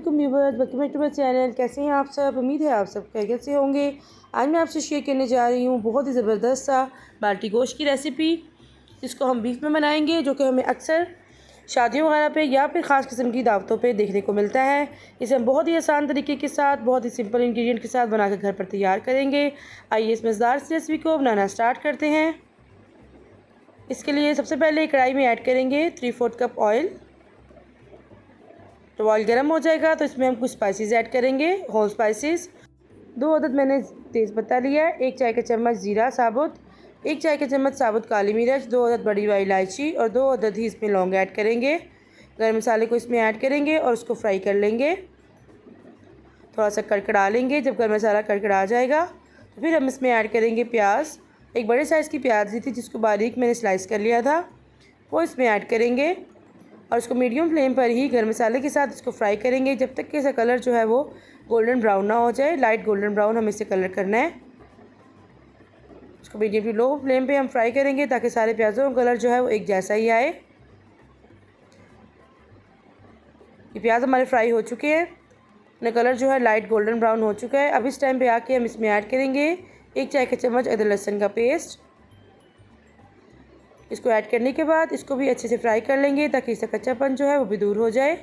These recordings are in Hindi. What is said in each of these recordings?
वालेकुम viewers, welcome back to my channel. कैसे हैं आप सब? उम्मीद है आप सब खैरियत से होंगे। आज मैं आपसे शेयर करने जा रही हूँ बहुत ही ज़बरदस्त सा बाल्टी गोश्त की रेसिपी, जिसको हम बीफ में बनाएंगे, जो कि हमें अक्सर शादियों वगैरह पे या फिर ख़ास किस्म की दावतों पे देखने को मिलता है। इसे हम बहुत ही आसान तरीके के साथ, बहुत ही सिंपल इंग्रेडिएंट के साथ बना के घर पर तैयार करेंगे। आइए इस मज़ेदार सी रेसिपी को बनाना स्टार्ट करते हैं। इसके लिए सबसे पहले कढ़ाई में ऐड करेंगे 3/4 कप ऑयल। तो ऑयल गर्म हो जाएगा तो इसमें हम कुछ स्पाइसेस ऐड करेंगे, होल स्पाइसेस। 2 अदद मैंने तेज़पत्ता लिया है, 1 चाय का चम्मच ज़ीरा साबुत, 1 चाय का चम्मच साबुत काली मिर्च, 2 अदद बड़ी वाली इलायची और 2 अदद ही इसमें लौंग ऐड करेंगे। गरम मसाले को इसमें ऐड करेंगे और उसको फ्राई कर लेंगे। थोड़ा सा कड़कड़ा लेंगे। जब गरम मसाला कड़कड़ा जाएगा तो फिर हम इसमें ऐड करेंगे प्याज। एक बड़े साइज़ की प्याज ली थी, जिसको बारीक मैंने स्लाइस कर लिया था, वो इसमें ऐड करेंगे और इसको मीडियम फ्लेम पर ही गरम मसाले के साथ इसको फ्राई करेंगे जब तक कि इसका कलर जो है वो गोल्डन ब्राउन ना हो जाए। लाइट गोल्डन ब्राउन हमें इसे कलर करना है। इसको मीडियम टू लो फ्लेम पे हम फ्राई करेंगे ताकि सारे प्याज़ों का कलर जो है वो एक जैसा ही आए। ये प्याज हमारे फ्राई हो चुके हैं, इनका कलर जो है लाइट गोल्डन ब्राउन हो चुका है। अब इस टाइम पे आके हम इसमें ऐड करेंगे 1 चाय का चम्मच अदरक लहसुन का पेस्ट। इसको ऐड करने के बाद इसको भी अच्छे से फ्राई कर लेंगे ताकि इसका कच्चापन जो है वो भी दूर हो जाए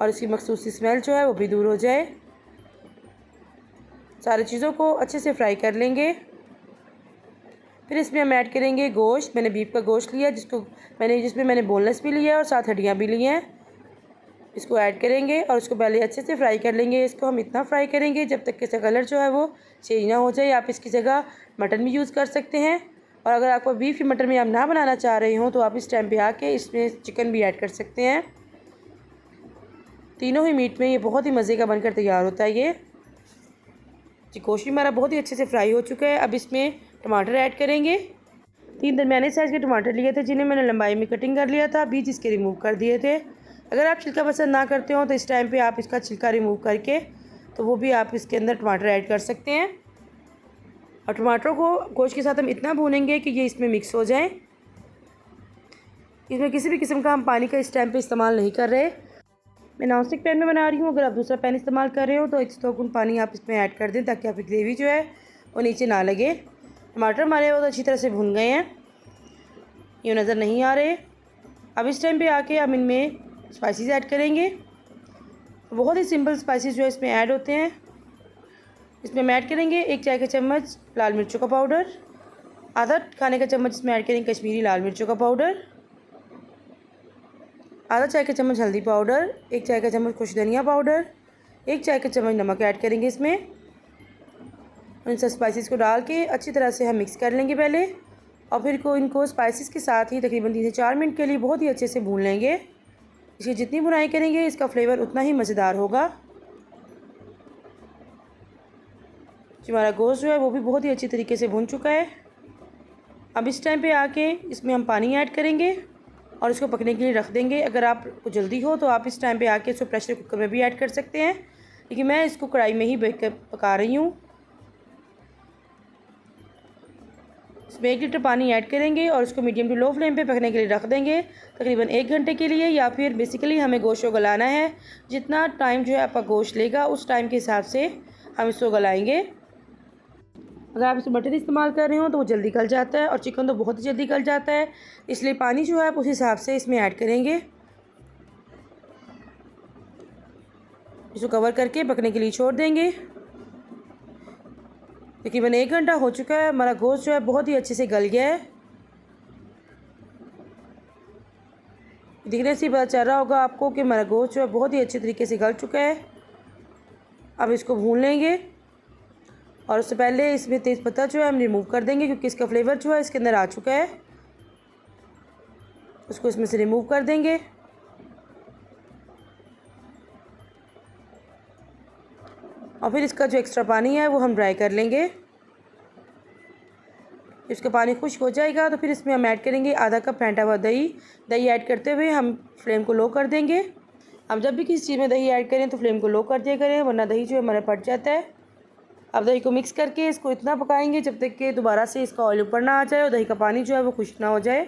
और इसकी मखसूसी स्मेल जो है वो भी दूर हो जाए। सारी चीज़ों को अच्छे से फ्राई कर लेंगे। फिर इसमें हम ऐड करेंगे गोश्त। मैंने बीफ का गोश्त लिया, जिसमें मैंने बोनलेस भी लिया और साथ हड्डियाँ भी ली हैं। इसको ऐड करेंगे और इसको पहले अच्छे से फ्राई कर लेंगे। इसको हम इतना फ्राई करेंगे जब तक कि इसका कलर जो है वो चेंज ना हो जाए। आप इसकी जगह मटन भी यूज़ कर सकते हैं, और अगर आपको बीफ या मटन में आप ना बनाना चाह रहे हो तो आप इस टाइम पे आके इसमें चिकन भी ऐड कर सकते हैं। तीनों ही मीट में ये बहुत ही मज़े का बनकर तैयार होता है। ये गोश्त हमारा बहुत ही अच्छे से फ्राई हो चुका है। अब इसमें टमाटर ऐड करेंगे। 3 दरमियाने साइज़ के टमाटर लिए थे, जिन्हें मैंने लंबाई में कटिंग कर लिया था, बीज इसके रिमूव कर दिए थे। अगर आप छिलका पसंद ना करते हो तो इस टाइम पे आप इसका छिलका रिमूव करके तो वो भी आप इसके अंदर टमाटर ऐड कर सकते हैं। और टमाटरों को गोश्त के साथ हम इतना भूनेंगे कि ये इसमें मिक्स हो जाएं। इसमें किसी भी किस्म का हम पानी का इस टाइम पे इस्तेमाल नहीं कर रहे। मैं नॉन स्टिक पैन में बना रही हूँ। अगर आप दूसरा पैन इस्तेमाल कर रहे हो तो 1 गुण पानी आप इसमें ऐड कर दें ताकि आपकी ग्रेवी जो है वो नीचे ना लगे। टमाटर हमारे बहुत अच्छी तरह से भुन गए हैं, ये नज़र नहीं आ रहे। अब इस टाइम पे आके हम इनमें स्पाइसेस ऐड करेंगे। बहुत ही सिंपल स्पाइसेस जो है इसमें ऐड होते हैं। इसमें हम ऐड करेंगे 1 चाय का चम्मच लाल मिर्चों का पाउडर, आधा खाने का चम्मच इसमें ऐड करेंगे कश्मीरी लाल मिर्चों का पाउडर, आधा चाय का चम्मच हल्दी पाउडर, 1 चाय का चम्मच खुश धनिया पाउडर, 1 चाय का चम्मच नमक ऐड करेंगे इसमें। इन सब स्पाइसेस को डाल के अच्छी तरह से हम मिक्स कर लेंगे पहले, और फिर इनको स्पाइसेस के साथ ही तकरीबन 3 से 4 मिनट के लिए बहुत ही अच्छे से भून लेंगे। इसकी जितनी भुनाई करेंगे इसका फ्लेवर उतना ही मज़ेदार होगा। हमारा गोश्त जो है वो भी बहुत ही अच्छी तरीके से भुन चुका है। अब इस टाइम पे आके इसमें हम पानी ऐड करेंगे और इसको पकने के लिए रख देंगे। अगर आपको जल्दी हो तो आप इस टाइम पे आके इसको प्रेशर कुकर में भी ऐड कर सकते हैं, लेकिन मैं इसको कढ़ाई में ही पका रही हूँ। इसमें 1 लीटर पानी ऐड करेंगे और इसको मीडियम टू लो फ्लेम पे पकने के लिए रख देंगे तकरीबन 1 घंटे के लिए। या फिर बेसिकली हमें गोश्त को गलाना है, जितना टाइम जो है आपका गोश्त लेगा उस टाइम के हिसाब से हम इसको गलाएंगे। अगर आप इसमें मटन इस्तेमाल कर रहे हो तो वो जल्दी गल जाता है और चिकन तो बहुत ही जल्दी गल जाता है, इसलिए पानी जो है आप उस हिसाब से इसमें ऐड करेंगे। इसको कवर करके पकने के लिए छोड़ देंगे। तकरीबन 1 घंटा हो चुका है। हमारा गोश्त जो है बहुत ही अच्छे से गल गया है। दिखने से पता चल रहा होगा आपको कि हमारा गोश्त जो है बहुत ही अच्छे तरीके से गल चुका है। अब इसको भून लेंगे और उससे पहले इसमें तेज़पत्ता जो है हम रिमूव कर देंगे, क्योंकि इसका फ्लेवर जो है इसके अंदर आ चुका है। उसको इसमें से रिमूव कर देंगे। और फिर इसका जो एक्स्ट्रा पानी है वो हम ड्राई कर लेंगे। इसका पानी खुश्क हो जाएगा तो फिर इसमें हम ऐड करेंगे आधा कप फेंटा हुआ दही। दही ऐड करते हुए हम फ्लेम को लो कर देंगे। हम जब भी किसी चीज़ में दही ऐड करें तो फ्लेम को लो कर दिया करें, वरना दही जो है हमारा फट जाता है। अब दही को मिक्स करके इसको इतना पकाएंगे जब तक कि दोबारा से इसका ऑयल ऊपर ना आ जाए और दही का पानी जो है वो खुश्क ना हो जाए।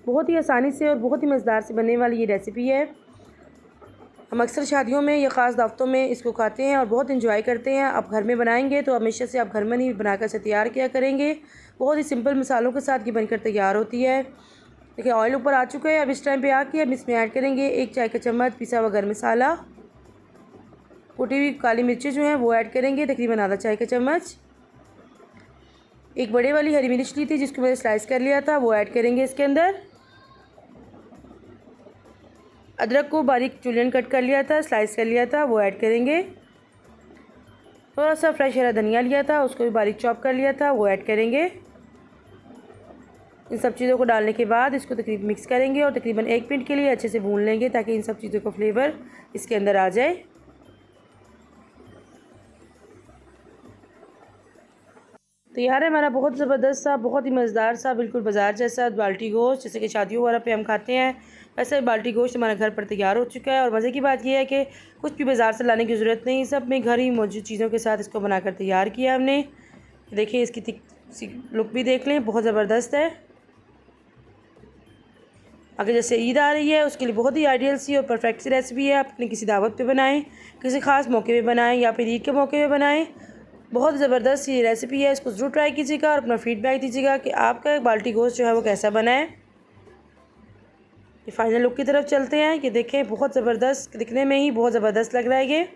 बहुत ही आसानी से और बहुत ही मज़ेदार से बनने वाली ये रेसिपी है। हम अक्सर शादियों में या ख़ास दावतों में इसको खाते हैं और बहुत इंजॉय करते हैं। आप घर में बनाएंगे तो हमेशा से आप घर में नहीं बनाकर से तैयार किया करेंगे। बहुत ही सिंपल मसालों के साथ ये बनकर तैयार होती है। देखिए ऑयल ऊपर आ चुका है। अब इस टाइम पे आके हम इसमें ऐड करेंगे 1 चाय का चम्मच पिसा हुआ गरम मसाला, कुटी हुई काली मिर्चें जो हैं वो ऐड करेंगे तकरीबन आधा चाय का चम्मच। एक बड़े वाली हरी मिर्च ली थी जिसको मैंने स्लाइस कर लिया था, वो ऐड करेंगे इसके अंदर। अदरक को बारीक जुलियन कट कर लिया था, स्लाइस कर लिया था, वो ऐड करेंगे। थोड़ा सा फ्रेश हरा धनिया लिया था, उसको भी बारीक चॉप कर लिया था, वो ऐड करेंगे। इन सब चीज़ों को डालने के बाद इसको तकरीबन मिक्स करेंगे और तकरीबन 1 मिनट के लिए अच्छे से भून लेंगे ताकि इन सब चीज़ों का फ्लेवर इसके अंदर आ जाए। तैयार है हमारा बहुत ज़बरदस्त सा, बहुत ही मज़ेदार सा, बिल्कुल बाज़ार जैसा बाल्टी गोश्त, जैसे कि शादियों वगैरह पे हम खाते हैं वैसे बाल्टी गोश्त हमारे घर पर तैयार हो चुका है। और मज़े की बात यह है कि कुछ भी बाज़ार से लाने की ज़रूरत नहीं, सब में घर ही मौजूद चीज़ों के साथ इसको बनाकर तैयार किया हमने। देखिए इसकी लुक भी देख लें, बहुत ज़बरदस्त है। अगर जैसे ईद आ रही है उसके लिए बहुत ही आइडियल सी और परफेक्ट सी रेसिपी है। आप अपनी किसी दावत पे बनाएं, किसी ख़ास मौके पे बनाएं या फिर ईद के मौके पे बनाएं। बहुत ज़बरदस्त ये रेसिपी है, इसको ज़रूर ट्राई कीजिएगा और अपना फीडबैक दीजिएगा कि आपका बाल्टी गोश्त जो है वो कैसा बना है। ये फाइनल लुक की तरफ चलते हैं। ये देखें बहुत ज़बरदस्त, दिखने में ही बहुत ज़बरदस्त लग रहा है ये।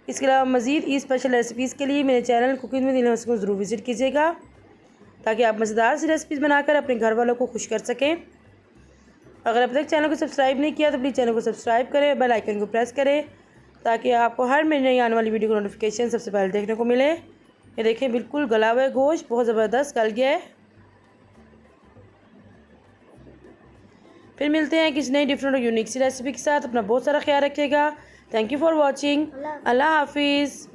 इसके अलावा मज़ीद ईद स्पेशल रेसिपीज़ के लिए मेरे चैनल कुकिंग विद इल्हम को ज़रूर विज़िट कीजिएगा ताकि आप मज़ेदार सी रेसिपीज़ बनाकर अपने घर वालों को खुश कर सकें। अगर अब तक चैनल को सब्सक्राइब नहीं किया तो प्लीज़ चैनल को सब्सक्राइब करें, बेल आइकन को प्रेस करें ताकि आपको हर महीने आने वाली वीडियो का नोटिफिकेशन सबसे पहले देखने को मिले। ये देखें बिल्कुल गला हुआ है गोश्त, बहुत ज़बरदस्त गल गया है। फिर मिलते हैं किसी नई डिफरेंट और यूनिक सी रेसिपी के साथ। अपना बहुत सारा ख्याल रखिएगा। Thank you for watching. Allah हाफिज़।